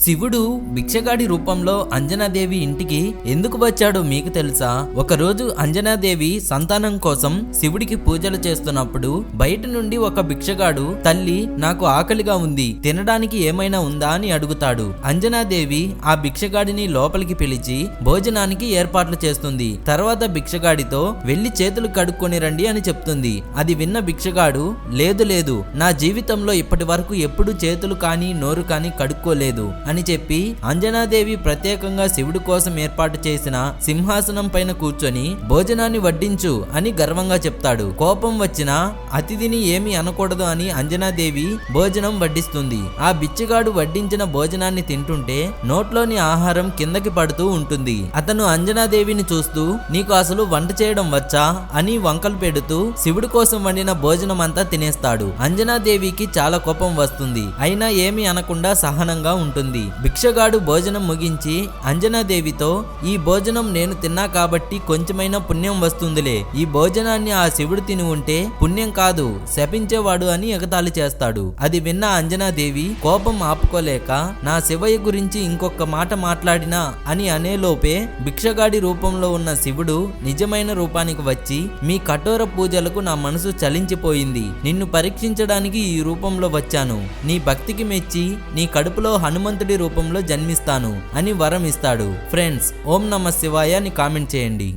శివుడు భిక్షగాడి రూపంలో అంజనాదేవి ఇంటికి ఎందుకు వచ్చాడో మీకు తెలుసా? ఒకరోజు అంజనాదేవి సంతానం కోసం శివుడికి పూజలు చేస్తున్నప్పుడు బయట నుండి ఒక భిక్షగాడు తల్లి నాకు ఆకలిగా ఉంది, తినడానికి ఏమైనా ఉందా అని అడుగుతాడు. అంజనాదేవి ఆ భిక్షగాడిని లోపలికి పిలిచి భోజనానికి ఏర్పాట్లు చేస్తుంది. తర్వాత భిక్షగాడితో వెళ్లి చేతులు కడుక్కొని రండి అని చెప్తుంది. అది విన్న భిక్షగాడు లేదు లేదు, నా జీవితంలో ఇప్పటి వరకు ఎప్పుడు చేతులు కానీ నోరు కానీ కడుక్కోలేదు అని చెప్పి అంజనాదేవి ప్రత్యేకంగా శివుడి కోసం ఏర్పాటు చేసిన సింహాసనం పైన కూర్చొని భోజనాన్ని వడ్డించు అని గర్వంగా చెప్తాడు. కోపం వచ్చిన అతిథిని ఏమీ అనకూడదు అని అంజనాదేవి భోజనం వడ్డిస్తుంది. ఆ బిచ్చగాడు వడ్డించిన భోజనాన్ని తింటుంటే నోట్లోని ఆహారం కిందకి పడుతూ ఉంటుంది. అతను అంజనాదేవిని చూస్తూ నీకు అసలు వంట చేయడం వచ్చా అని వంకలు పెడుతూ శివుడి కోసం వండిన భోజనం అంతా తినేస్తాడు. అంజనాదేవికి చాలా కోపం వస్తుంది, అయినా ఏమీ అనకుండా సహనంగా ఉంటుంది. భిక్షగాడు భోజనం ముగించి అంజనాదేవితో ఈ భోజనం నేను తిన్నా కాబట్టి కొంచెమైనా పుణ్యం వస్తుందిలే, ఈ భోజనాన్ని ఆ శివుడు తిని ఉంటే పుణ్యం కాదు శపించేవాడు అని ఎగతాళి చేస్తాడు. అది విన్న అంజనాదేవి కోపం ఆపుకోలేక నా శివయ్య గురించి ఇంకొక మాట మాట్లాడినా అని అనేలోపే భిక్షగాడి రూపంలో ఉన్న శివుడు నిజమైన రూపానికి వచ్చి మీ కఠోర పూజలకు నా మనసు చలించిపోయింది, నిన్ను పరీక్షించడానికి ఈ రూపంలో వచ్చాను, నీ భక్తికి మెచ్చి నీ కడుపులో హనుమంతుడి రూపంలో జన్మిస్తాను అని వరం ఇస్తాడు. ఫ్రెండ్స్, ఓం నమః శివాయ అని కామెంట్ చేయండి.